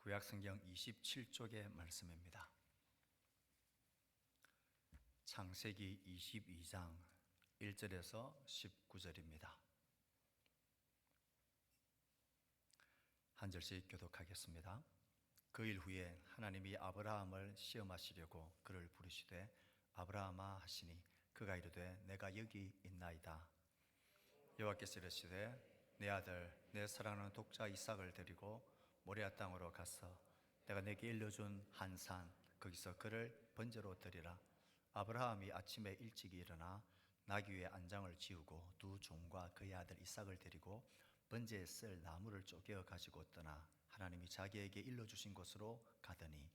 구약성경 27쪽의 말씀입니다. 창세기 22장 1절에서 19절입니다. 한 절씩 교독하겠습니다. 그 일 후에 하나님이 아브라함을 시험하시려고 그를 부르시되 아브라함아 하시니 그가 이르되 내가 여기 있나이다. 여호와께서 이르시되 내 아들 내 사랑하는 독자 이삭을 데리고 모리아 땅으로 가서 내가 내게 일러준 한 산 거기서 그를 번제로 드리라. 아브라함이 아침에 일찍 일어나 나귀 위에 안장을 지우고 두 종과 그의 아들 이삭을 데리고 번제에 쓸 나무를 쪼개어 가지고 떠나 하나님이 자기에게 일러주신 곳으로 가더니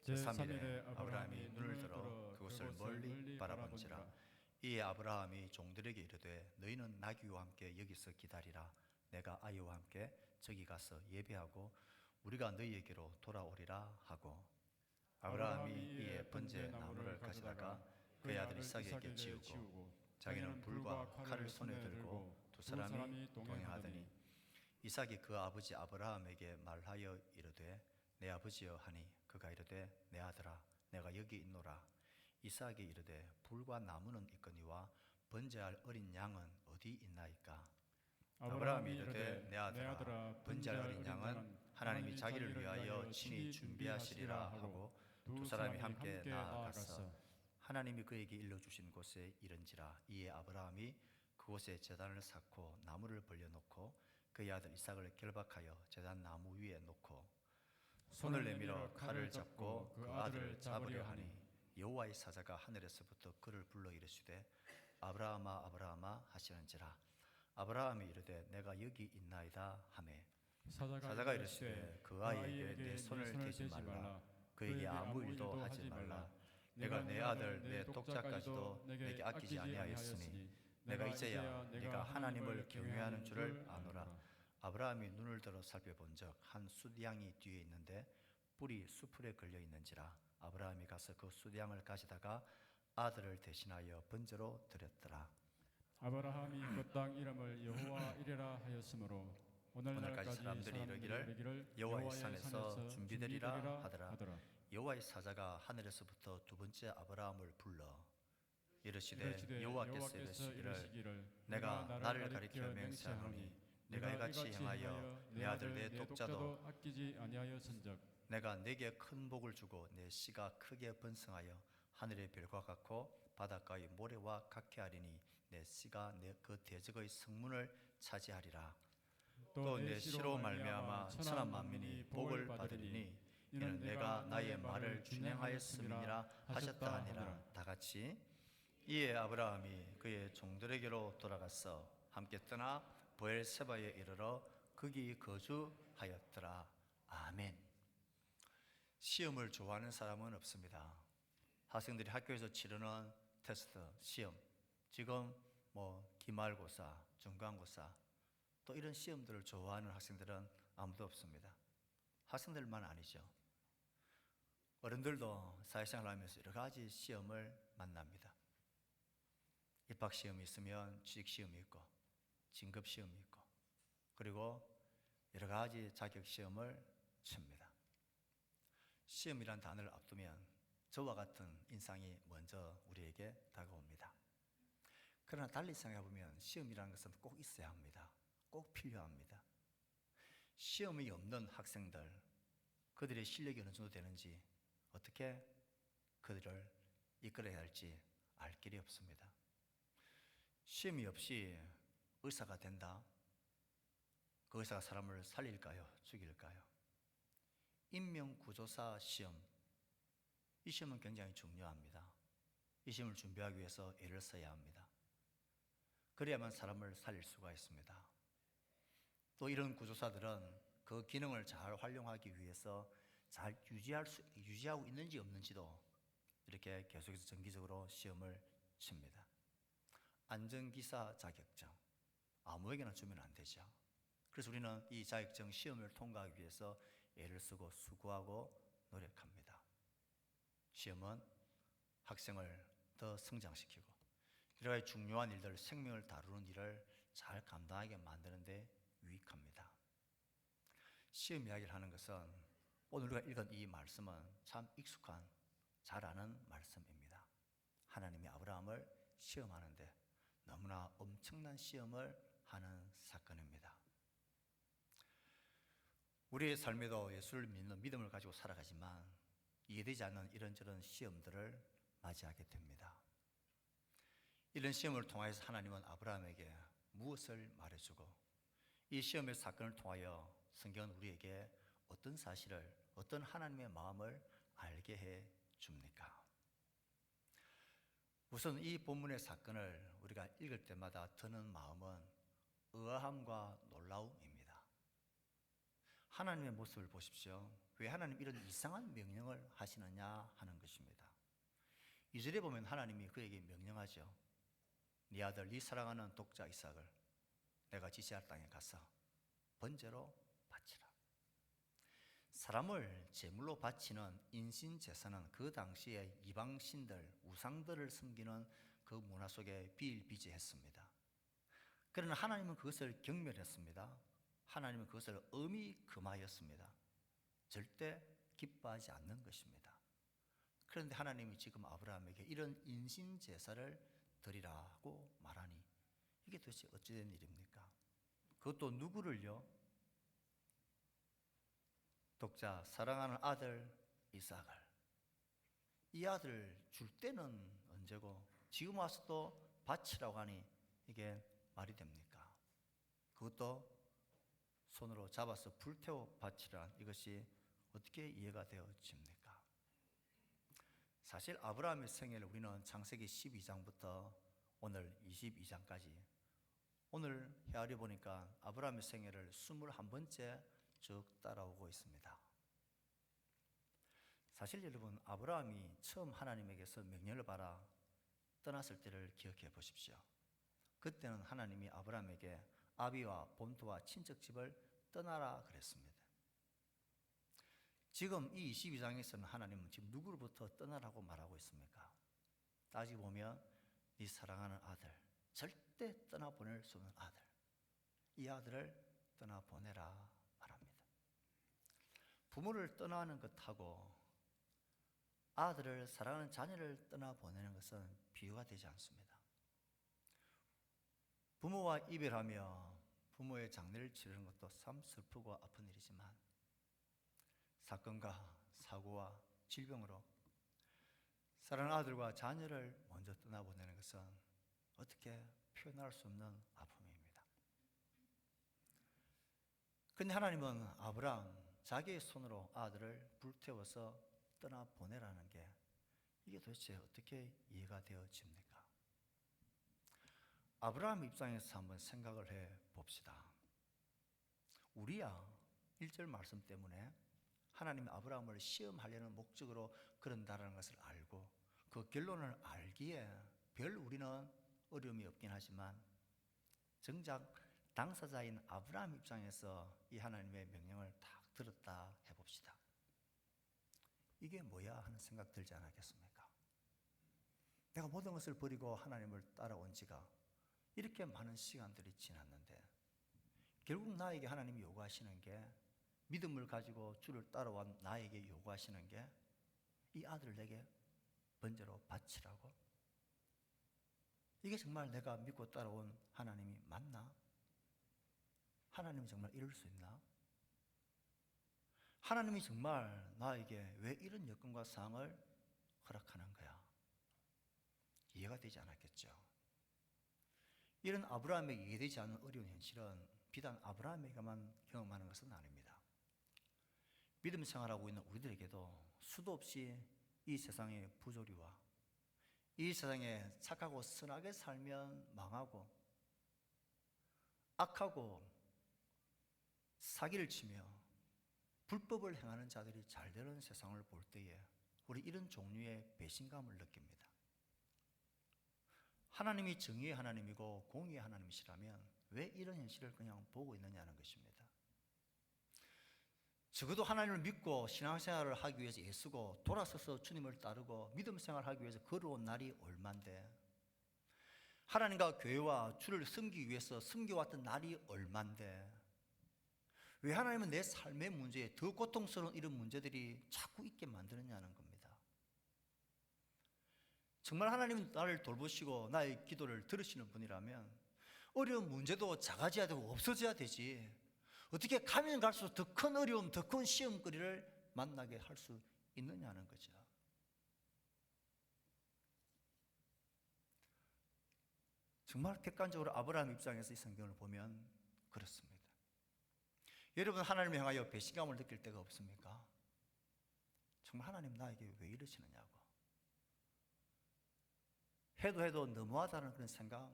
제3일에 아브라함이 눈을 들어 그곳을 멀리 바라본지라. 이에 아브라함이 종들에게 이르되 너희는 나귀와 함께 여기서 기다리라. 내가 아이와 함께 저기 가서 예배하고 우리가 너희에게로 돌아오리라 하고 아브라함이 이에 번제 나무를 가져다가 그의 아들 이삭에게 지우고 자기는 불과 칼을 손에 들고 두 사람이 동행하더니 이삭이 그 아버지 아브라함에게 말하여 이르되 내 아버지여 하니 그가 이르되 내 아들아 내가 여기 있노라. 이삭이 이르되 불과 나무는 있거니와 번제할 어린 양은 어디 있나이까. 아브라함이 이르되 내 아들아 번제할 어린 양은 하나님이 자기를 위하여 친히 준비하시리라 하고 두 사람이 함께 나아가서 하나님이 그에게 일러주신 곳에 이른지라. 이에 아브라함이 그곳에 제단을 쌓고 나무를 벌려놓고 그의 아들 이삭을 결박하여 제단 나무 위에 놓고 손을 내밀어 칼을 잡고 그 아들을 잡으려 하니 여호와의 사자가 하늘에서부터 그를 불러 이르시되 아브라함아 아브라함아 하시는지라. 아브라함이 이르되 내가 여기 있나이다 하매 사자가 이르시되 그 아이에게 내 손을 대지 말라. 그에게 아무 일도 하지 말라. 내가 내 아들 내 독자까지도 내게 아끼지 아니하였으니 내가 이제야 네가 하나님을 경외하는 줄을 아노라. 아브라함이 눈을 들어 살펴본즉 한 숫양이 뒤에 있는데 뿔이 수풀에 걸려 있는지라. 아브라함이 가서 그 숫양을 가져다가 아들을 대신하여 번제로 드렸더라. 아브라함이 그 땅 이름을 여호와 이레라 하였으므로 오늘날까지 사람들이 이르기를 여호와의 산에서 준비되리라 하더라. 여호와의 사자가 하늘에서부터 두 번째 아브라함을 불러 이르시되 여호와께서 이르시기를 내가 나를 가리켜 맹세하노니 내가 이같이 행하여 내 아들 내 독자도 아끼지 아니하였은즉 내가 내게 큰 복을 주고 내 씨가 크게 번성하여 하늘의 별과 같고 바닷가의 모래와 같게 하리니 내 씨가 그 대적의 성문을 차지하리라. 또 내 씨로 말미암아 천하 만민이 복을 받으리니 이는 내가 나의 말을 준행하였음이니라 하셨다 하니라. 다 같이 이에 아브라함이 그의 종들에게로 돌아가서 함께 떠나 브엘세바에 이르러 거기 거주하였더라. 아멘. 시험을 좋아하는 사람은 없습니다. 학생들이 학교에서 치르는 테스트, 시험, 지금 기말고사, 중간고사 또 이런 시험들을 좋아하는 학생들은 아무도 없습니다. 학생들만 아니죠. 어른들도 사회생활을 하면서 여러 가지 시험을 만납니다. 입학시험이 있으면 취직시험이 있고 진급시험이 있고 그리고 여러 가지 자격시험을 칩니다. 시험이란 단어를 앞두면 저와 같은 인상이 먼저 우리에게 다가옵니다. 그러나 달리 생각해보면 시험이라는 것은 꼭 있어야 합니다. 꼭 필요합니다. 시험이 없는 학생들, 그들의 실력이 어느 정도 되는지 어떻게 그들을 이끌어야 할지 알 길이 없습니다. 시험이 없이 의사가 된다? 그 의사가 사람을 살릴까요? 죽일까요? 인명구조사 시험, 이 시험은 굉장히 중요합니다. 이 시험을 준비하기 위해서 애를 써야 합니다. 그래야만 사람을 살릴 수가 있습니다. 또 이런 구조사들은 그 기능을 잘 활용하기 위해서 잘 유지하고 있는지 없는지도 이렇게 계속해서 정기적으로 시험을 칩니다. 안전기사 자격증, 아무에게나 주면 안 되죠. 그래서 우리는 이 자격증 시험을 통과하기 위해서 애를 쓰고 수고하고 노력합니다. 시험은 학생을 더 성장시키고 여러 가지 중요한 일들, 생명을 다루는 일을 잘 감당하게 만드는 데 유익합니다. 시험 이야기를 하는 것은 오늘 우리가 읽은 이 말씀은 참 익숙한, 잘 아는 말씀입니다. 하나님이 아브라함을 시험하는데 너무나 엄청난 시험을 하는 사건입니다. 우리의 삶에도 예수를 믿는 믿음을 가지고 살아가지만 이해되지 않는 이런저런 시험들을 맞이하게 됩니다. 이런 시험을 통하여서 하나님은 아브라함에게 무엇을 말해주고 이 시험의 사건을 통하여 성경은 우리에게 어떤 사실을, 어떤 하나님의 마음을 알게 해 줍니까? 우선 이 본문의 사건을 우리가 읽을 때마다 드는 마음은 의아함과 놀라움입니다. 하나님의 모습을 보십시오. 왜 하나님 이런 이상한 명령을 하시느냐 하는 것입니다. 2절에 보면 하나님이 그에게 명령하죠. 네 아들, 네 사랑하는 독자 이삭을 내가 지시할 땅에 가서 번제로 바치라. 사람을 제물로 바치는 인신제사는 그 당시에 이방신들, 우상들을 섬기는 그 문화 속에 비일비재했습니다. 그러나 하나님은 그것을 경멸했습니다. 하나님은 그것을 엄히 금하였습니다. 절대 기뻐하지 않는 것입니다. 그런데 하나님이 지금 아브라함에게 이런 인신제사를 드리라고 말하니 이게 도대체 어찌된 일입니까? 그것도 누구를요? 독자, 사랑하는 아들 이삭을. 이 아들 줄 때는 언제고 지금 와서 또 바치라고 하니 이게 말이 됩니까? 그것도 손으로 잡아서 불태워 바치라. 이것이 어떻게 이해가 되어집니까? 사실 아브라함의 생애를 우리는 창세기 12장부터 오늘 22장까지 오늘 헤아려 보니까 아브라함의 생애를 21번째 쭉 따라오고 있습니다. 사실 여러분, 아브라함이 처음 하나님에게서 명령을 받아 떠났을 때를 기억해 보십시오. 그때는 하나님이 아브라함에게 아비와 본토와 친척집을 떠나라 그랬습니다. 지금 이 22장에서는 하나님은 지금 누구로부터 떠나라고 말하고 있습니까? 따지고 보면 네 사랑하는 아들, 절대 떠나보낼 수 없는 아들, 이 아들을 떠나보내라 말합니다. 부모를 떠나는 것하고 아들을, 사랑하는 자녀를 떠나보내는 것은 비교가 되지 않습니다. 부모와 이별하며 부모의 장례를 치르는 것도 참 슬프고 아픈 일이지만 사건과 사고와 질병으로 사랑하는 아들과 자녀를 먼저 떠나보내는 것은 어떻게 표현할 수 없는 아픔입니다. 그런데 하나님은 아브라함 자기의 손으로 아들을 불태워서 떠나보내라는 게 이게 도대체 어떻게 이해가 되어집니까? 아브라함 입장에서 한번 생각을 해 봅시다. 우리야 1절 말씀 때문에 하나님이 아브라함을 시험하려는 목적으로 그런다라는 것을 알고 그 결론을 알기에 별 우리는 어려움이 없긴 하지만 정작 당사자인 아브라함 입장에서 이 하나님의 명령을 딱 들었다 해봅시다. 이게 뭐야 하는 생각 들지 않았겠습니까? 내가 모든 것을 버리고 하나님을 따라온 지가 이렇게 많은 시간들이 지났는데 결국 나에게 하나님이 요구하시는 게 믿음을 가지고 주를 따라온 나에게 요구하시는 게 이 아들을 내게 번제로 바치라고? 이게 정말 내가 믿고 따라온 하나님이 맞나? 하나님이 정말 이럴 수 있나? 하나님이 정말 나에게 왜 이런 여건과 상황을 허락하는 거야? 이해가 되지 않았겠죠. 이런 아브라함에게 이해되지 않는 어려운 현실은 비단 아브라함에게만 경험하는 것은 아닙니다. 믿음 생활하고 있는 우리들에게도 수도 없이 이 세상의 부조리와 이 세상에 착하고 선하게 살면 망하고 악하고 사기를 치며 불법을 행하는 자들이 잘 되는 세상을 볼 때에 우리 이런 종류의 배신감을 느낍니다. 하나님이 정의의 하나님이고 공의의 하나님이시라면 왜 이런 현실을 그냥 보고 있느냐는 것입니다. 적어도 하나님을 믿고 신앙생활을 하기 위해서 애쓰고 돌아서서 주님을 따르고 믿음 생활을 하기 위해서 걸어온 날이 얼만데, 하나님과 교회와 주를 섬기기 위해서 섬겨왔던 날이 얼만데 왜 하나님은 내 삶의 문제에 더 고통스러운 이런 문제들이 자꾸 있게 만드느냐는 겁니다. 정말 하나님은 나를 돌보시고 나의 기도를 들으시는 분이라면 어려운 문제도 작아져야 되고 없어져야 되지, 어떻게 가면 갈수록 더 큰 어려움, 더 큰 시험거리를 만나게 할 수 있느냐는 거죠. 정말 객관적으로 아브라함 입장에서 이 성경을 보면 그렇습니다. 여러분, 하나님을 향하여 배신감을 느낄 때가 없습니까? 정말 하나님 나에게 왜 이러시느냐고, 해도 너무하다는 그런 생각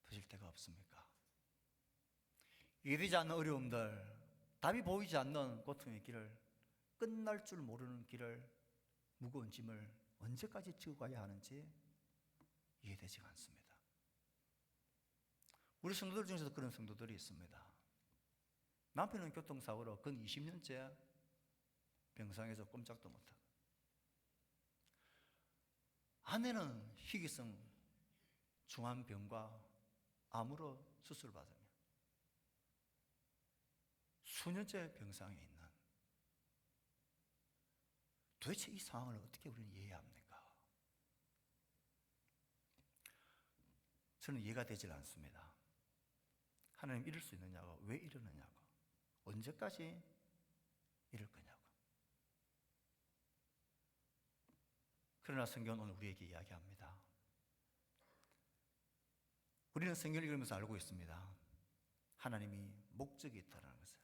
드실 때가 없습니까? 이해되지 않는 어려움들, 답이 보이지 않는 고통의 길을, 끝날 줄 모르는 길을, 무거운 짐을 언제까지 지고 가야 하는지 이해되지 않습니다. 우리 성도들 중에서도 그런 성도들이 있습니다. 남편은 교통사고로 근 20년째 병상에서 꼼짝도 못하고, 아내는 희귀성 중환병과 암으로 수술받으며 수년째 병상에 있는, 도대체 이 상황을 어떻게 우리는 이해합니까? 저는 이해가 되질 않습니다. 하나님 이럴 수 있느냐고, 왜 이러느냐고, 언제까지 이럴 거냐고. 그러나 성경은 오늘 우리에게 이야기합니다. 우리는 성경을 읽으면서 알고 있습니다. 하나님이 목적이 있다는 것을,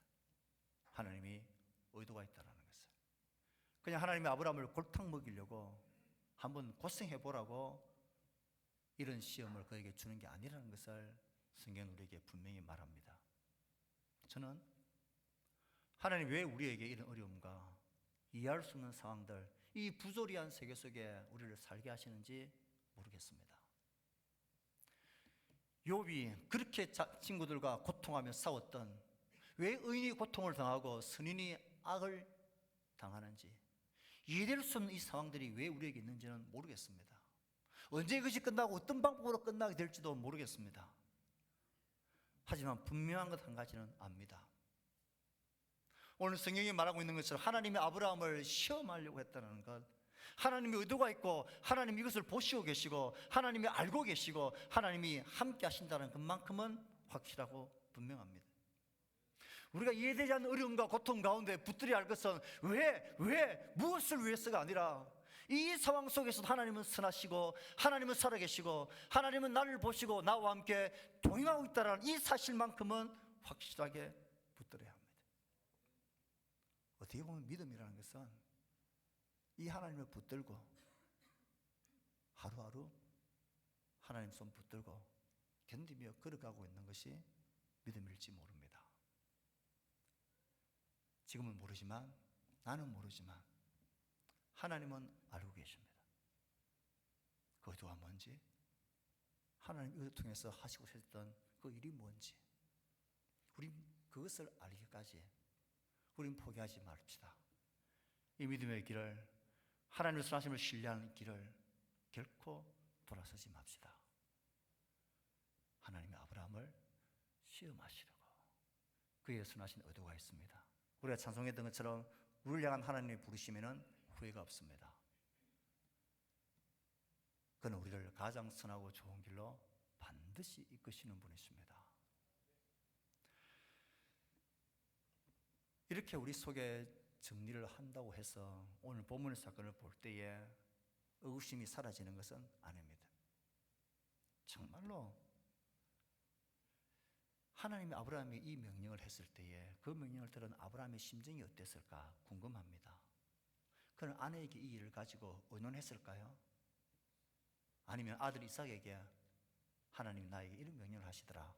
하나님이 의도가 있다는 것을. 그냥 하나님이 아브라함을 골탕 먹이려고 한번 고생해보라고 이런 시험을 그에게 주는 게 아니라는 것을 성경은 우리에게 분명히 말합니다. 저는 하나님 왜 우리에게 이런 어려움과 이해할 수 없는 상황들, 이 부조리한 세계 속에 우리를 살게 하시는지 모르겠습니다. 욥이 그렇게 친구들과 고통하며 싸웠던, 왜 의인이 고통을 당하고 선인이 악을 당하는지 이해될 수 없는 이 상황들이 왜 우리에게 있는지는 모르겠습니다. 언제 이것이 끝나고 어떤 방법으로 끝나게 될지도 모르겠습니다. 하지만 분명한 것 한 가지는 압니다. 오늘 성경이 말하고 있는 것처럼 하나님이 아브라함을 시험하려고 했다는 것, 하나님의 의도가 있고 하나님이 이것을 보시고 계시고 하나님이 알고 계시고 하나님이 함께 하신다는 것만큼은 확실하고 분명합니다. 우리가 이해되지 않는 어려움과 고통 가운데 붙들어야 할 것은 무엇을 위해서가 아니라, 이 상황 속에서도 하나님은 선하시고 하나님은 살아계시고 하나님은 나를 보시고 나와 함께 동행하고 있다는 이 사실만큼은 확실하게 붙들어야 합니다. 어떻게 보면 믿음이라는 것은 이 하나님을 붙들고 하루하루 하나님 손 붙들고 견디며 걸어가고 있는 것이 믿음일지 모릅니다. 지금은 모르지만, 나는 모르지만 하나님은 알고 계십니다. 그 의도가 뭔지, 하나님 이것을 통해서 하시고 싶었던 그 일이 뭔지, 우린 그것을 알기까지 우린 포기하지 맙시다. 이 믿음의 길을, 하나님의 선하심을 신뢰하는 길을 결코 돌아서지 맙시다. 하나님이 아브라함을 시험하시려고 그의 선하신 의도가 있습니다. 우리가 찬송했던 것처럼 우리를 향한 하나님의 부르심에는 후회가 없습니다. 그는 우리를 가장 선하고 좋은 길로 반드시 이끄시는 분이십니다. 이렇게 우리 속에 정리를 한다고 해서 오늘 본문의 사건을 볼 때에 의구심이 사라지는 것은 아닙니다. 정말로 하나님이 아브라함이 이 명령을 했을 때에 그 명령을 들은 아브라함의 심정이 어땠을까 궁금합니다. 그는 아내에게 이 일을 가지고 의논했을까요? 아니면 아들 이삭에게 하나님이 나에게 이런 명령을 하시더라,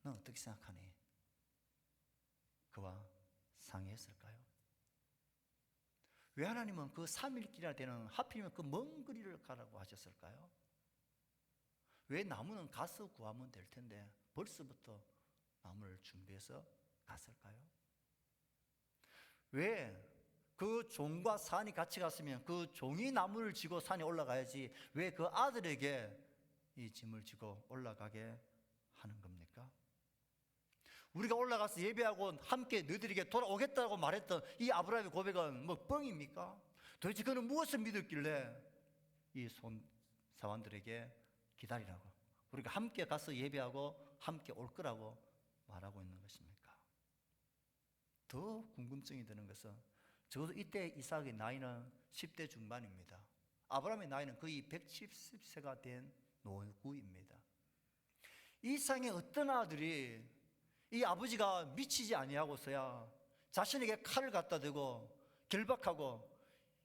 넌 어떻게 생각하니? 그와 상의했을까요? 왜 하나님은 그 3일길이나 되는, 하필이면 그 먼 거리를 가라고 하셨을까요? 왜 나무는 가서 구하면 될 텐데 벌써부터 나무를 준비해서 갔을까요? 왜 그 종과 산이 같이 갔으면 그 종이 나무를 지고 산에 올라가야지 왜 그 아들에게 이 짐을 지고 올라가게 하는 겁니까? 우리가 올라가서 예배하고 함께 너희들에게 돌아오겠다고 말했던 이 아브라함의 고백은 뭐 뻥입니까? 도대체 그는 무엇을 믿었길래 이 사원들에게 기다리라고, 우리가 함께 가서 예배하고 함께 올 거라고 말하고 있는 것입니까? 더 궁금증이 드는 것은 적어도 이때 이삭의 나이는 10대 중반입니다. 아브라함의 나이는 거의 170세가 된 노구입니다. 이 세상에 어떤 아들이 이 아버지가 미치지 아니하고서야 자신에게 칼을 갖다 대고 결박하고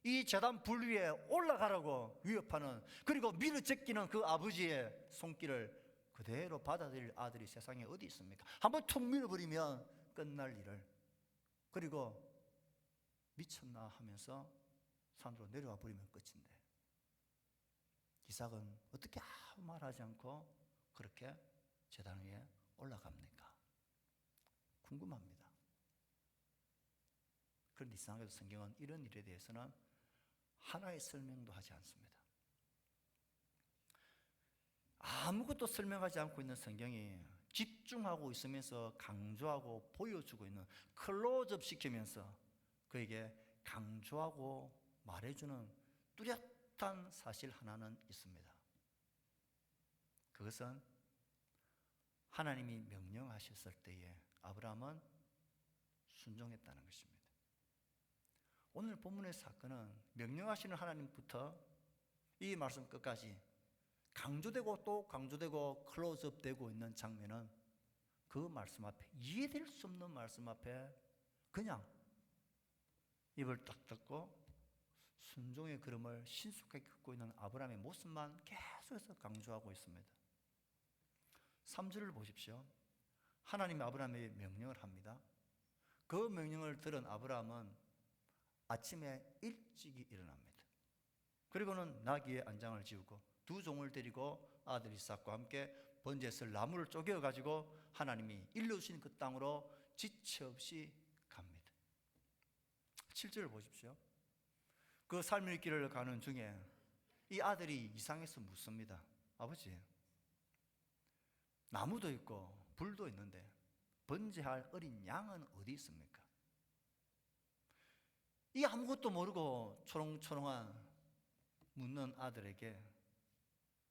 이 제단 불 위에 올라가라고 위협하는, 그리고 밀어 제끼는 그 아버지의 손길을 그대로 받아들일 아들이 세상에 어디 있습니까? 한번 툭 밀어버리면 끝날 일을, 그리고 미쳤나 하면서 산으로 내려와 버리면 끝인데, 이삭은 어떻게 아무 말하지 않고 그렇게 제단 위에 올라갑니까? 궁금합니다. 그런데 이상하게도 성경은 이런 일에 대해서는 하나의 설명도 하지 않습니다. 아무것도 설명하지 않고 있는 성경이 집중하고 있으면서 강조하고 보여주고 있는, 클로즈업 시키면서 그에게 강조하고 말해주는 뚜렷한 사실 하나는 있습니다. 그것은 하나님이 명령하셨을 때에 아브라함은 순종했다는 것입니다. 오늘 본문의 사건은 명령하시는 하나님부터 이 말씀 끝까지 강조되고 또 강조되고 클로즈업 되고 있는 장면은 그 말씀 앞에, 이해될 수 없는 말씀 앞에 그냥 입을 딱 닫고 순종의 걸음을 신속하게 걷고 있는 아브라함의 모습만 계속해서 강조하고 있습니다. 3절을 보십시오. 하나님이 아브라함에게 명령을 합니다. 그 명령을 들은 아브라함은 아침에 일찍이 일어납니다. 그리고는 나귀의 안장을 지우고 두 종을 데리고 아들 이삭과 함께 번제에 쓸 나무를 쪼개어 가지고 하나님이 일러주신 그 땅으로 지체 없이 갑니다. 7절을 보십시오. 그 삶의 길을 가는 중에 이 아들이 이상해서 묻습니다. 아버지, 나무도 있고 불도 있는데 번제할 어린 양은 어디 있습니까? 이 아무것도 모르고 초롱초롱한 묻는 아들에게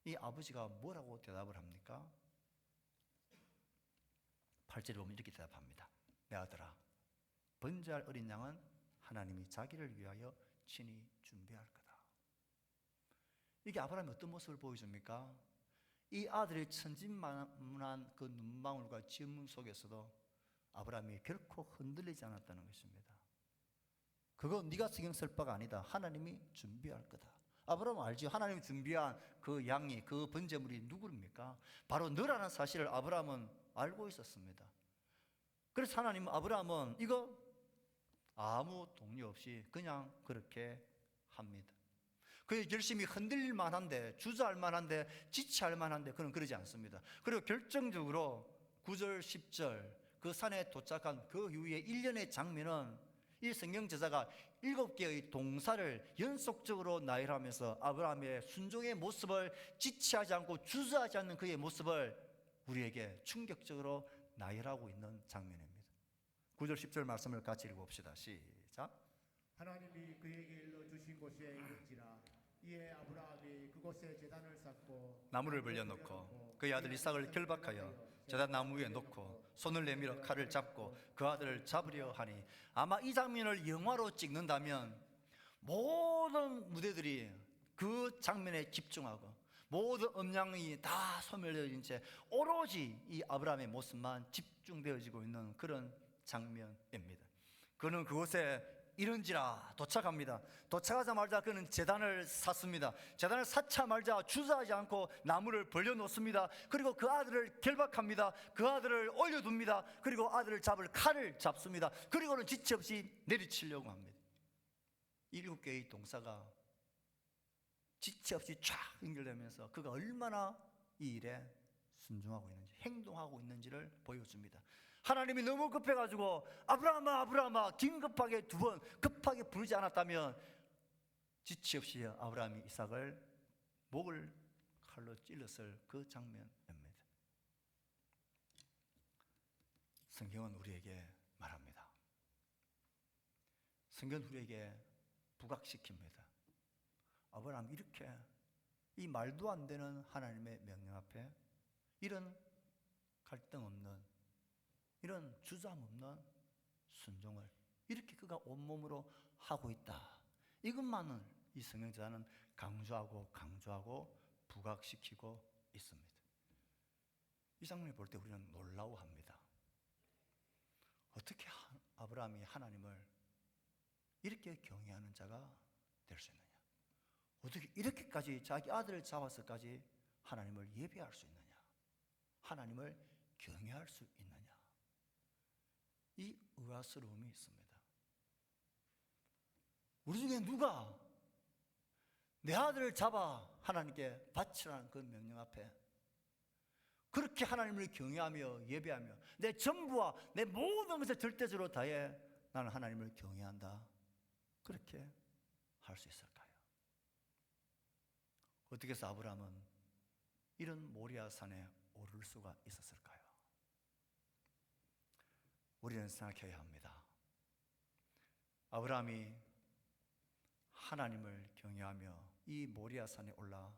이 아버지가 뭐라고 대답을 합니까? 8절에 보면 이렇게 대답합니다. 내 아들아, 번제할 어린 양은 하나님이 자기를 위하여 친히 준비할 거다. 이게 아브라함이 어떤 모습을 보여줍니까? 이 아들의 천진만한 그 눈망울과 질문 속에서도 아브라함이 결코 흔들리지 않았다는 것입니다. 그거 네가 신경 쓸 바가 아니다. 하나님이 준비할 거다. 아브라함은 알죠. 하나님이 준비한 그 양이, 그 번제물이 누구입니까? 바로 너라는 사실을 아브라함은 알고 있었습니다. 그래서 하나님은 아브라함은 이거 아무 동료 없이 그냥 그렇게 합니다. 그의 결심이 흔들릴 만한데, 주저할 만한데, 지체할 만한데 그는 그러지 않습니다. 그리고 결정적으로 9절, 10절 그 산에 도착한 그 이후에 일련의 장면은 이 성경 저자가 7개의 동사를 연속적으로 나열하면서 아브라함의 순종의 모습을, 지체하지 않고 주저하지 않는 그의 모습을 우리에게 충격적으로 나열하고 있는 장면입니다. 9절 10절 말씀을 같이 읽어봅시다. 시작. 하나님이 그에게 일러주신 곳에 이른지라 이에 아브라함이 그곳에 제단을 쌓고 나무를 벌려놓고 그의 아들 이삭을 결박하여 제단 나무 위에 놓고 손을 내밀어 칼을 잡고 그 아들을 잡으려 하니, 아마 이 장면을 영화로 찍는다면 모든 무대들이 그 장면에 집중하고 모든 음량이 다 소멸되어진 채 오로지 이 아브라함의 모습만 집중되어지고 있는 그런 장면입니다. 그는 그곳에 이른지라 도착합니다. 도착하자마자 그는 제단을 샀습니다. 제단을 쌓자마자 주저하지 않고 나무를 벌려놓습니다. 그리고 그 아들을 결박합니다. 그 아들을 올려둡니다. 그리고 아들을 잡을 칼을 잡습니다. 그리고는 지체 없이 내리치려고 합니다. 7개의 동사가 지체 없이 쫙 연결되면서 그가 얼마나 이 일에 순종하고 있는지, 행동하고 있는지를 보여줍니다. 하나님이 너무 급해가지고 아브라함아 아브라함아 긴급하게 2번 급하게 부르지 않았다면 지체 없이 아브라함이 이삭을 목을 칼로 찔렀을 그 장면입니다. 성경은 우리에게 말합니다. 성경은 우리에게 부각시킵니다. 아브라함 이렇게 이 말도 안 되는 하나님의 명령 앞에 이런 갈등 없는, 이런 주저함 없는 순종을 이렇게 그가 온몸으로 하고 있다. 이것만을 이 성경자는 강조하고 부각시키고 있습니다. 이 장면을 볼 때 우리는 놀라워합니다. 어떻게 아브라함이 하나님을 이렇게 경외하는 자가 될 수 있느냐? 어떻게 이렇게까지 자기 아들을 잡아서까지 하나님을 예배할 수 있느냐? 하나님을 경외할 수 있느냐? 이 의아스러움이 있습니다. 우리 중에 누가 내 아들을 잡아 하나님께 바치라는 그 명령 앞에 그렇게 하나님을 경외하며 예배하며 내 전부와 내 모든 것을 절대적으로 다해 나는 하나님을 경외한다, 그렇게 할 수 있을까요? 어떻게 해서 아브라함은 이런 모리아 산에 오를 수가 있었을까요? 우리는 생각해야 합니다. 아브라함이 하나님을 경외하며 이 모리아 산에 올라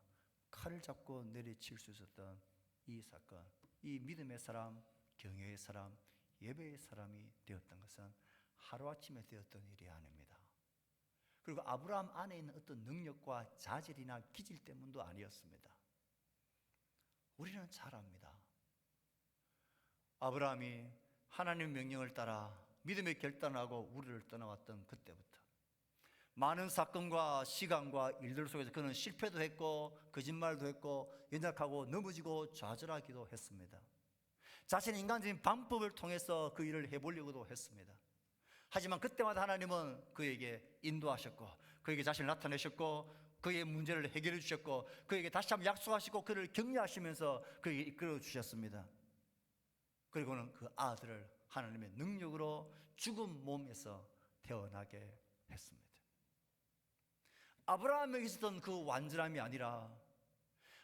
칼을 잡고 내리칠 수 있었던 이 사건, 이 믿음의 사람, 경외의 사람, 예배의 사람이 되었던 것은 하루아침에 되었던 일이 아닙니다. 그리고 아브라함 안에 있는 어떤 능력과 자질이나 기질 때문도 아니었습니다. 우리는 잘 압니다. 아브라함이 하나님의 명령을 따라 믿음의 결단을 하고 우리를 떠나왔던 그때부터 많은 사건과 시간과 일들 속에서 그는 실패도 했고 거짓말도 했고 연약하고 넘어지고 좌절하기도 했습니다. 자신의 인간적인 방법을 통해서 그 일을 해보려고도 했습니다. 하지만 그때마다 하나님은 그에게 인도하셨고 그에게 자신을 나타내셨고 그의 문제를 해결해 주셨고 그에게 다시 한번 약속하시고 그를 격려하시면서 그에게 이끌어 주셨습니다. 그리고는 그 아들을 하나님의 능력으로 죽은 몸에서 태어나게 했습니다. 아브라함에게 있었던 그 완전함이 아니라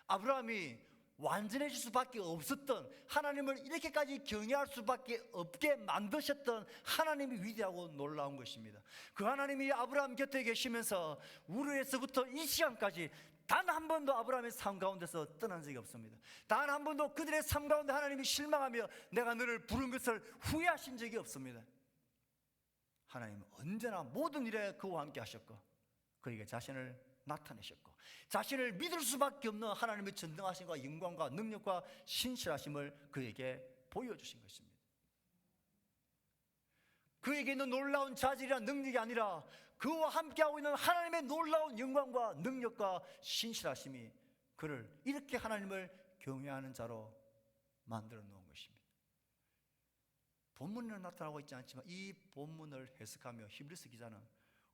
아브라함이 완전해질 수밖에 없었던, 하나님을 이렇게까지 경외할 수밖에 없게 만드셨던 하나님이 위대하고 놀라운 것입니다. 그 하나님이 아브라함 곁에 계시면서 우르에서부터 이 시간까지 단 한 번도 아브라함의 삶 가운데서 떠난 적이 없습니다. 단 한 번도 그들의 삶 가운데 하나님이 실망하며 내가 너를 부른 것을 후회하신 적이 없습니다. 하나님은 언제나 모든 일에 그와 함께 하셨고 그에게 자신을 나타내셨고 자신을 믿을 수밖에 없는 하나님의 전능하심과 영광과 능력과 신실하심을 그에게 보여주신 것입니다. 그에게 있는 놀라운 자질이나 능력이 아니라 그와 함께하고 있는 하나님의 놀라운 영광과 능력과 신실하심이 그를 이렇게 하나님을 경외하는 자로 만들어 놓은 것입니다. 본문에는 나타나고 있지 않지만 이 본문을 해석하며 히브리서 기자는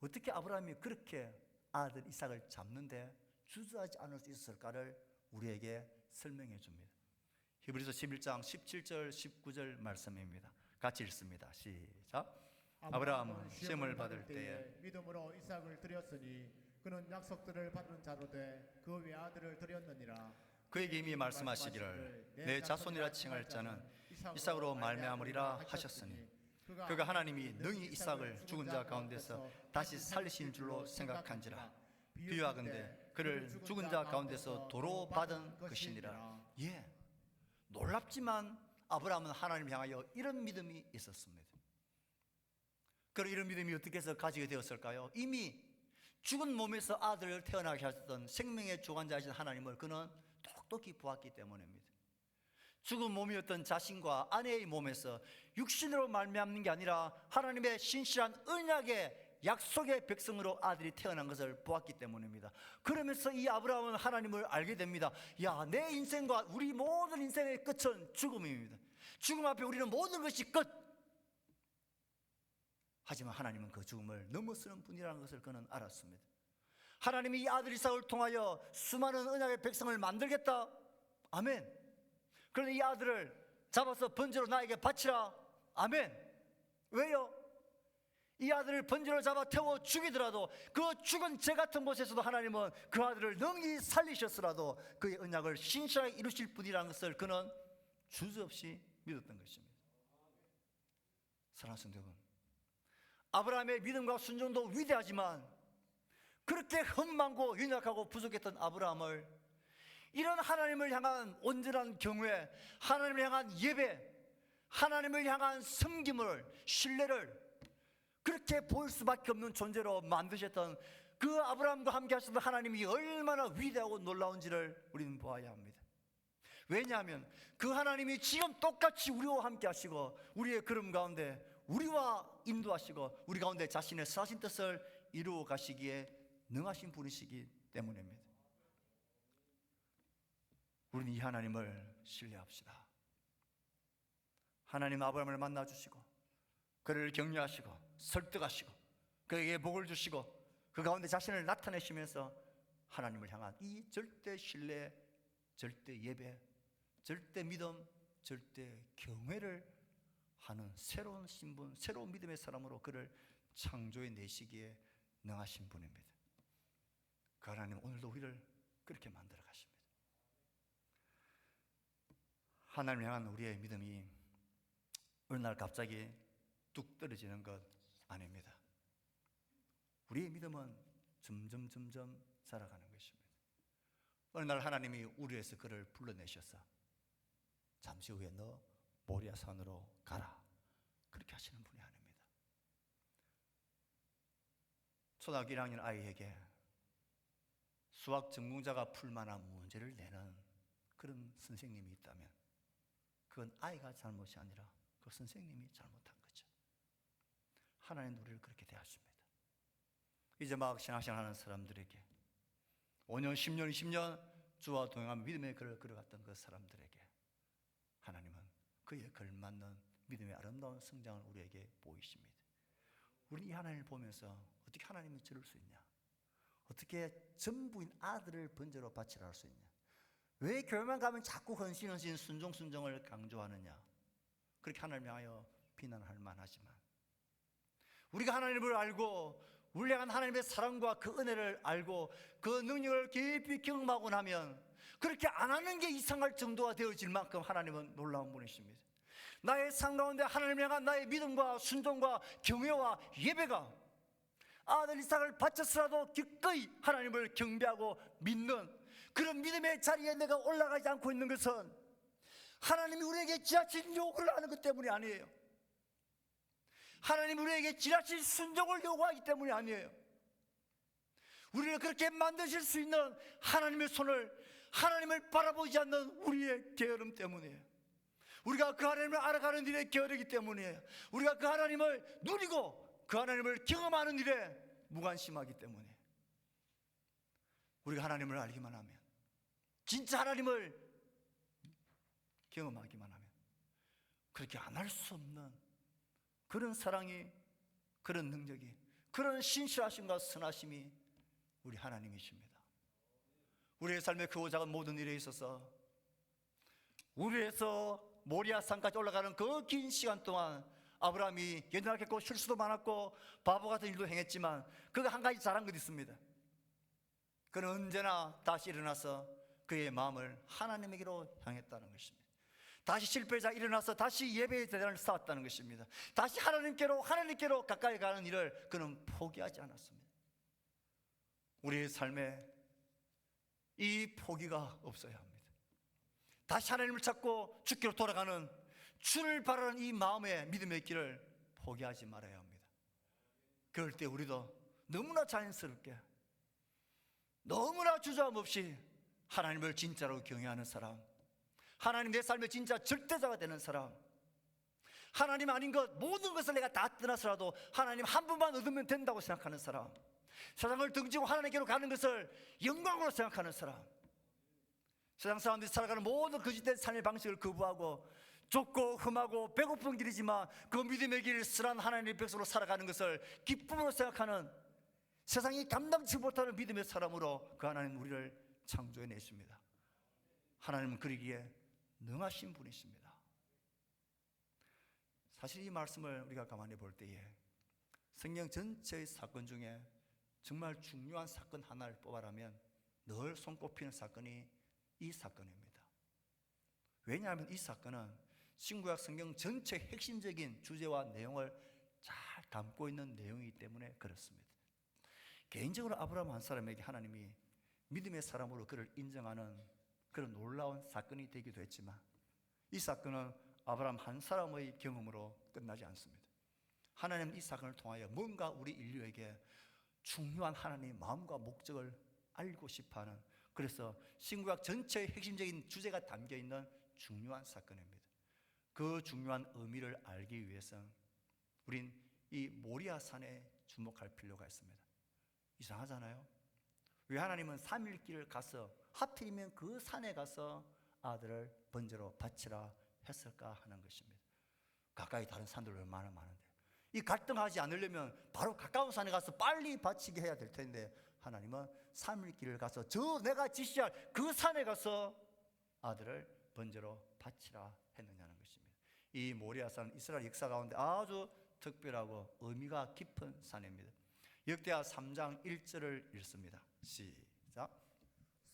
어떻게 아브라함이 그렇게 아들 이삭을 잡는데 주저하지 않을 수 있었을까를 우리에게 설명해 줍니다. 히브리서 11장 17절 19절 말씀입니다. 같이 읽습니다. 시작. 아브라함은 시험을 받을 때에 믿음으로 이삭을 드렸으니 그는 약속들을 받은 자로 돼 그 외아들을 드렸느니라. 그에게 이미 말씀하시기를 내 자손이라 칭할 자는 이삭으로 말미암으리라 하셨으니 그가 하나님이 능히 이삭을 죽은 자 가운데서 다시 살리신 줄로 생각한지라. 비유하건대 그를 죽은 자 가운데서 도로 받은 것이니라. 예, 놀랍지만 아브라함은 하나님을 향하여 이런 믿음이 있었습니다. 그리고 이런 믿음이 어떻게 해서 가지게 되었을까요? 이미 죽은 몸에서 아들을 태어나게 하셨던 생명의 주관자이신 하나님을 그는 똑똑히 보았기 때문입니다. 죽은 몸이었던 자신과 아내의 몸에서 육신으로 말미암는 게 아니라 하나님의 신실한 언약의 약속의 백성으로 아들이 태어난 것을 보았기 때문입니다. 그러면서 이 아브라함은 하나님을 알게 됩니다. 야, 내 인생과 우리 모든 인생의 끝은 죽음입니다. 죽음 앞에 우리는 모든 것이 끝. 하지만 하나님은 그 죽음을 넘어서는 분이라는 것을 그는 알았습니다. 하나님이 이 아들 이삭을 통하여 수많은 언약의 백성을 만들겠다. 아멘. 그런데 이 아들을 잡아서 번제로 나에게 바치라. 아멘. 왜요? 이 아들을 번제로 잡아 태워 죽이더라도 그 죽은 죄 같은 곳에서도 하나님은 그 아들을 능히 살리셨으라도 그의 언약을 신실하게 이루실 분이라는 것을 그는 주저없이 믿었던 것입니다. 사랑하는 성도 여러분, 아브라함의 믿음과 순종도 위대하지만 그렇게 흠망고 연약하고 부족했던 아브라함을 이런 하나님을 향한 온전한 경외, 하나님을 향한 예배, 하나님을 향한 섬김을, 신뢰를 그렇게 보일 수밖에 없는 존재로 만드셨던 그 아브라함과 함께 하셨던 하나님이 얼마나 위대하고 놀라운지를 우리는 보아야 합니다. 왜냐하면 그 하나님이 지금 똑같이 우리와 함께 하시고 우리의 걸음 가운데 우리와 인도하시고 우리 가운데 자신의 선하신 뜻을 이루어 가시기에 능하신 분이시기 때문입니다. 우리는 이 하나님을 신뢰합시다. 하나님 아브라함을 만나주시고 그를 격려하시고 설득하시고 그에게 복을 주시고 그 가운데 자신을 나타내시면서 하나님을 향한 이 절대 신뢰, 절대 예배, 절대 믿음, 절대 경외를 하는 새로운 신분, 새로운 믿음의 사람으로 그를 창조해 내시기에 능하신 분입니다. 그 하나님 오늘도 우리를 그렇게 만들어 가십니다. 하나님을 향한 우리의 믿음이 어느 날 갑자기 뚝 떨어지는 것 아닙니다. 우리의 믿음은 점점 자라가는 것입니다. 어느 날 하나님이 우리에서 그를 불러내셔서 잠시 후에 너 모리아 산으로 가라, 그렇게 하시는 분이 아닙니다. 초등학교 1학년 아이에게 수학 전공자가 풀 만한 문제를 내는 그런 선생님이 있다면 그건 아이가 잘못이 아니라 그 선생님이 잘못한 거죠. 하나님 우리를 그렇게 대하십니다. 이제 막 신앙생활하는 사람들에게 5년, 10년, 20년 주와 동행한 믿음의 길을 걸어갔던 그 사람들에게 하나님은 그에 걸맞는 믿음의 아름다운 성장을 우리에게 보이십니다. 우리는 이 하나님을 보면서 어떻게 하나님이 저럴 수 있냐, 어떻게 전부인 아들을 번제로 바치라 할 수 있냐, 왜 교회만 가면 자꾸 헌신 순종을 강조하느냐, 그렇게 하나님을 향하여 비난할 만하지만 우리가 하나님을 알고 우리 향한 하나님의 사랑과 그 은혜를 알고 그 능력을 깊이 경험하고 나면 그렇게 안 하는 게 이상할 정도가 되어질 만큼 하나님은 놀라운 분이십니다. 나의 삶 가운데 하나님을 향한 나의 믿음과 순종과 경외와 예배가 아들 이삭을 바쳐서라도 기꺼이 하나님을 경배하고 믿는 그런 믿음의 자리에 내가 올라가지 않고 있는 것은 하나님이 우리에게 지나친 요구를 하는 것 때문이 아니에요. 하나님이 우리에게 지나친 순종을 요구하기 때문이 아니에요. 우리를 그렇게 만드실 수 있는 하나님의 손을, 하나님을 바라보지 않는 우리의 게으름 때문이에요. 우리가 그 하나님을 알아가는 일에 게으르기 때문이에요. 우리가 그 하나님을 누리고 그 하나님을 경험하는 일에 무관심하기 때문이에요. 우리가 하나님을 알기만 하면, 진짜 하나님을 경험하기만 하면 그렇게 안 할 수 없는 그런 사랑이, 그런 능력이, 그런 신실하심과 선하심이 우리 하나님이십니다. 우리의 삶의 크고 작은 모든 일에 있어서 우리에서 모리아 산까지 올라가는 그 긴 시간 동안 아브라함이 연약했고 실수도 많았고 바보 같은 일도 행했지만 그가 한 가지 잘한 것 있습니다. 그는 언제나 다시 일어나서 그의 마음을 하나님에게로 향했다는 것입니다. 다시 실패자 일어나서 다시 예배의 대단을 쌓았다는 것입니다. 다시 하나님께로 가까이 가는 일을 그는 포기하지 않았습니다. 우리의 삶에 이 포기가 없어야 합니다. 다시 하나님을 찾고 주께로 돌아가는 주를 바라는 이 마음의 믿음의 길을 포기하지 말아야 합니다. 그럴 때 우리도 너무나 자연스럽게, 너무나 주저함 없이 하나님을 진짜로 경외하는 사람, 하나님 내 삶의 진짜 절대자가 되는 사람, 하나님 아닌 것 모든 것을 내가 다 떠나서라도 하나님 한 분만 얻으면 된다고 생각하는 사람, 세상을 등지고 하나님께로 가는 것을 영광으로 생각하는 사람, 세상 사람들이 살아가는 모든 거짓된 삶의 방식을 거부하고 좁고 험하고 배고픈 길이지만 그 믿음의 길을 쓰란 하나님의 백성으로 살아가는 것을 기쁨으로 생각하는, 세상이 감당치 못하는 믿음의 사람으로 그 하나님 우리를 창조해 내십니다. 하나님은 그러기에 능하신 분이십니다. 사실 이 말씀을 우리가 가만히 볼 때에 성경 전체의 사건 중에 정말 중요한 사건 하나를 뽑아라면 늘 손꼽히는 사건이 이 사건입니다. 왜냐하면 이 사건은 신구약 성경 전체 핵심적인 주제와 내용을 잘 담고 있는 내용이기 때문에 그렇습니다. 개인적으로 아브라함 한 사람에게 하나님이 믿음의 사람으로 그를 인정하는 그런 놀라운 사건이 되기도 했지만, 이 사건은 아브라함 한 사람의 경험으로 끝나지 않습니다. 하나님은 이 사건을 통하여 뭔가 우리 인류에게 중요한 하나님의 마음과 목적을 알고 싶어하는, 그래서 신구약 전체의 핵심적인 주제가 담겨있는 중요한 사건입니다. 그 중요한 의미를 알기 위해서는 우린 이 모리아산에 주목할 필요가 있습니다. 이상하잖아요? 왜 하나님은 3일길을 가서 하필이면 그 산에 가서 아들을 번제로 바치라 했을까 하는 것입니다. 가까이 다른 산들 얼마나 많은데, 이 갈등하지 않으려면 바로 가까운 산에 가서 빨리 바치게 해야 될 텐데, 하나님은 3일길을 가서 저 내가 지시할 그 산에 가서 아들을 번제로 바치라 했느냐는 것입니다. 이 모리아산은 이스라엘 역사 가운데 아주 특별하고 의미가 깊은 산입니다. 역대하 3장 1절을 읽습니다. 시작.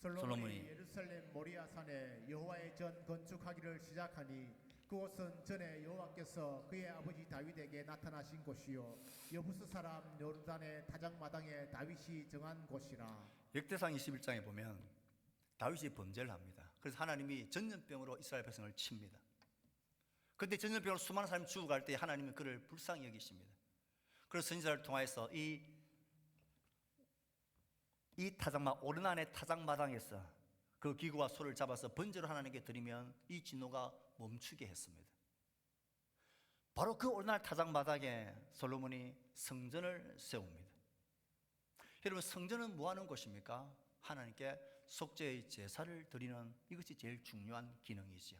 솔로몬이 예루살렘 모리아산에 여호와의 전 건축하기를 시작하니 그곳은 전에 여호와께서 그의 아버지 다윗에게 나타나신 곳이요 여부스 사람 요르단의 타작마당에 다윗이 정한 곳이라. 역대상 21장에 보면 다윗이 범죄를 합니다. 그래서 하나님이 전염병으로 이스라엘 백성을 칩니다. 그런데 전염병으로 수많은 사람이 죽어갈 때 하나님은 그를 불쌍히 여기십니다. 그래서 선지자를 통해서 이 오르난의 타작마당에서 그 기구와 소를 잡아서 번제로 하나님께 드리면 이 진노가 멈추게 했습니다. 바로 그 오르난 타작마당에 솔로몬이 성전을 세웁니다. 여러분, 성전은 뭐 하는 곳입니까? 하나님께 속죄의 제사를 드리는, 이것이 제일 중요한 기능이지요.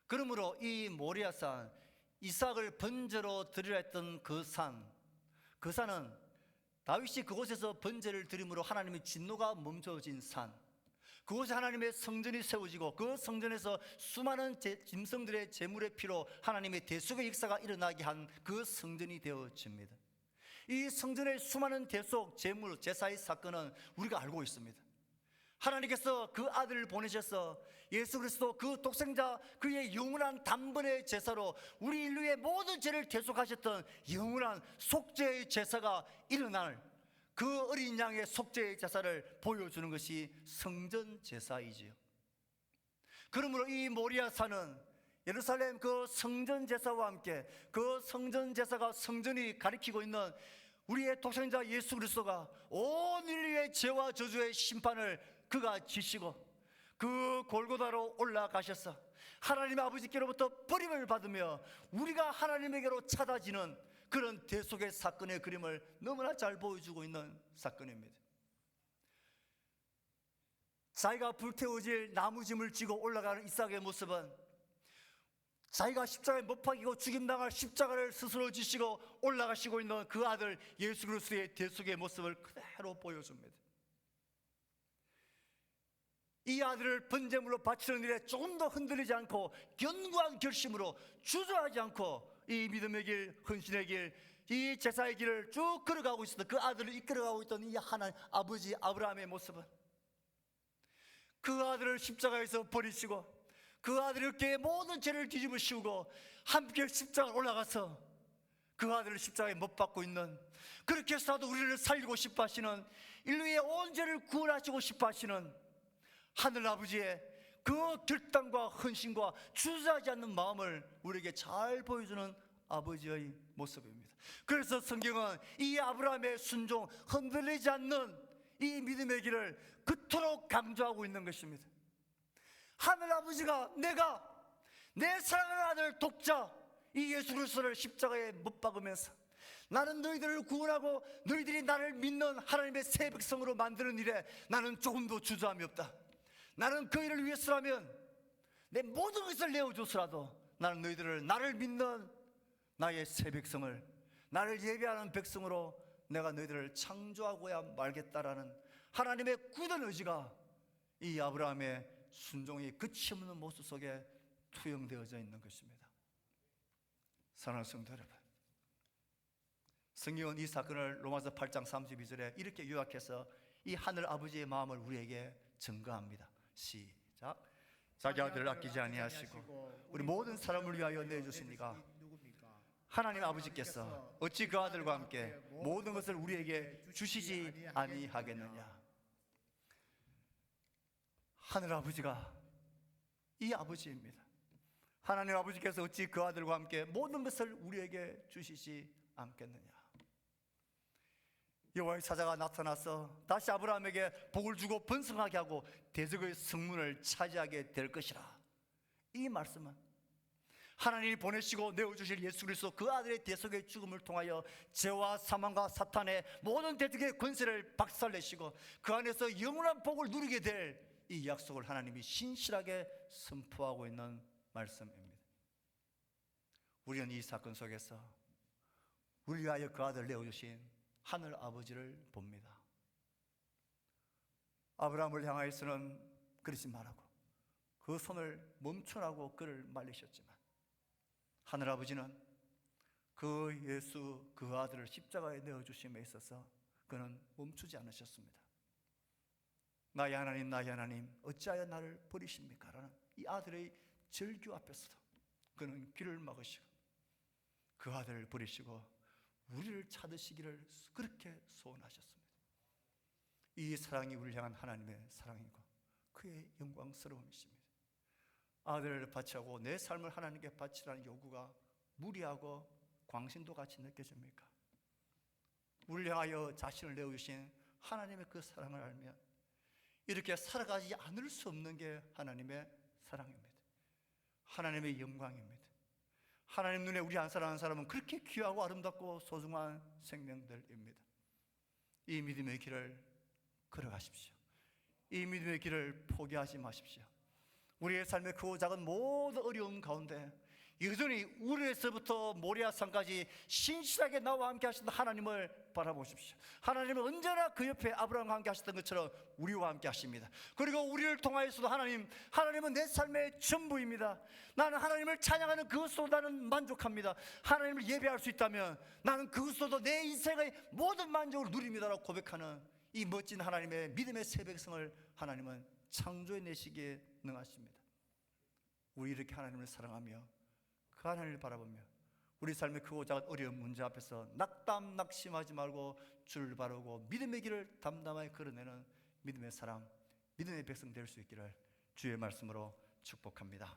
그러므로 이 모리아산, 이삭을 번제로 드리려 했던 그 산은 다윗이 그곳에서 번제를 드림으로 하나님의 진노가 멈춰진 산, 그곳에 하나님의 성전이 세워지고 그 성전에서 수많은 짐승들의 제물의 피로 하나님의 대속의 역사가 일어나게 한 그 성전이 되어집니다. 이 성전의 수많은 대속, 제물, 제사의 사건은 우리가 알고 있습니다. 하나님께서 그 아들을 보내셔서 예수 그리스도 그 독생자, 그의 영원한 단번의 제사로 우리 인류의 모든 죄를 대속하셨던 영원한 속죄의 제사가 일어날 그 어린 양의 속죄의 제사를 보여주는 것이 성전 제사이지요. 그러므로 이 모리아산은 예루살렘 그 성전 제사와 함께 그 성전 제사가, 성전이 가리키고 있는 우리의 독생자 예수 그리스도가 온 인류의 죄와 저주의 심판을 그가 지시고 그 골고다로 올라가셔서 하나님 아버지께로부터 버림을 받으며 우리가 하나님에게로 찾아지는 그런 대속의 사건의 그림을 너무나 잘 보여주고 있는 사건입니다. 자기가 불태워질 나무짐을 지고 올라가는 이삭의 모습은 자기가 십자가에 못 박이고 죽임당할 십자가를 스스로 지시고 올라가시고 있는 그 아들 예수 그리스도의 대속의 모습을 그대로 보여줍니다. 이 아들을 번제물로 바치는 일에 조금 더 흔들리지 않고 견고한 결심으로 주저하지 않고 이 믿음의 길, 헌신의 길, 이 제사의 길을 쭉 걸어가고 있었던 그 아들을 이끌어가고 있던 이 하나님 아버지 아브라함의 모습은 그 아들을 십자가에서 버리시고 그 아들이 어깨에 모든 죄를 뒤집어 씌우고 함께 십자가에 올라가서 그 아들을 십자가에 못 박고 있는, 그렇게 해서라도 우리를 살리고 싶어 하시는, 인류의 온 죄를 구원하시고 싶어 하시는 하늘 아버지의 그 결단과 헌신과 주저하지 않는 마음을 우리에게 잘 보여주는 아버지의 모습입니다. 그래서 성경은 이 아브라함의 순종, 흔들리지 않는 이 믿음의 길을 그토록 강조하고 있는 것입니다. 하늘 아버지가 내가 내 사랑하는 아들 독자 이 예수 그리스도를 십자가에 못 박으면서 나는 너희들을 구원하고 너희들이 나를 믿는 하나님의 새 백성으로 만드는 일에 나는 조금도 주저함이 없다. 나는 그 일을 위해서라면 내 모든 것을 내어줘서라도 나는 너희들을, 나를 믿는 나의 새 백성을, 나를 예배하는 백성으로 내가 너희들을 창조하고야 말겠다라는 하나님의 굳은 의지가 이 아브라함의 순종이 그치없는 모습 속에 투영되어져 있는 것입니다. 사랑하는 성도 여러분, 성경은 이 사건을 로마서 8장 32절에 이렇게 요약해서 이 하늘 아버지의 마음을 우리에게 증거합니다. 시작. 자기 아들을 아끼지 아니하시고 우리 모든 사람을 위하여 내주신 이가 하나님 아버지께서 어찌 그 아들과 함께 모든 것을 우리에게 주시지 아니하겠느냐. 하늘 아버지가 이 아버지입니다. 하나님 아버지께서 어찌 그 아들과 함께 모든 것을 우리에게 주시지 않겠느냐. 여호와의 사자가 나타나서 다시 아브라함에게 복을 주고 번성하게 하고 대적의 성문을 차지하게 될 것이라. 이 말씀은 하나님이 보내시고 내어주실 예수 그리스도 그 아들의 대속의 죽음을 통하여 죄와 사망과 사탄의 모든 대적의 권세를 박살내시고 그 안에서 영원한 복을 누리게 될 이 약속을 하나님이 신실하게 선포하고 있는 말씀입니다. 우리는 이 사건 속에서 우리 위하여 그 아들 내어주신 하늘 아버지를 봅니다. 아브라함을 향하여서는 그러지 말라고 그 손을 멈추라고 그를 말리셨지만 하늘 아버지는 그 예수 그 아들을 십자가에 내어주심에 있어서 그는 멈추지 않으셨습니다. 나의 하나님 어찌하여 나를 버리십니까? 라는 이 아들의 절규 앞에서도 그는 귀를 막으시고 그 아들을 버리시고 우리를 찾으시기를 그렇게 소원하셨습니다. 이 사랑이 우리를 향한 하나님의 사랑이고 그의 영광스러움이십니다. 아들을 바치고 내 삶을 하나님께 바치라는 요구가 무리하고 광신도 같이 느껴집니까? 우리를 향하여 자신을 내어주신 하나님의 그 사랑을 알면 이렇게 살아가지 않을 수 없는 게 하나님의 사랑입니다. 하나님의 영광입니다. 하나님 눈에 우리 한 사람 한 사람은 그렇게 귀하고 아름답고 소중한 생명들입니다. 이 믿음의 길을 걸어가십시오. 이 믿음의 길을 포기하지 마십시오. 우리의 삶의 크고 작은 모든 어려움 가운데 여전히 우르에서부터 모리아산까지 신실하게 나와 함께 하시는 하나님을 바라보십시오. 하나님은 언제나 그 옆에 아브라함과 함께 하셨던 것처럼 우리와 함께 하십니다. 그리고 우리를 통하여서도 하나님은 내 삶의 전부입니다. 나는 하나님을 찬양하는 그것으로 나는 만족합니다. 하나님을 예배할 수 있다면 나는 그것으로도 내 인생의 모든 만족을 누립니다라고 고백하는 이 멋진 하나님의 믿음의 새백성을 하나님은 창조해 내시기에 능하십니다. 우리 이렇게 하나님을 사랑하며 그 하나님을 바라보며 우리 삶의 크고 작은 어려운 문제 앞에서 낙담 낙심하지 말고 주를 바라보고 믿음의 길을 담담하게 걸어내는 믿음의 사람, 믿음의 백성 될 수 있기를 주의 말씀으로 축복합니다.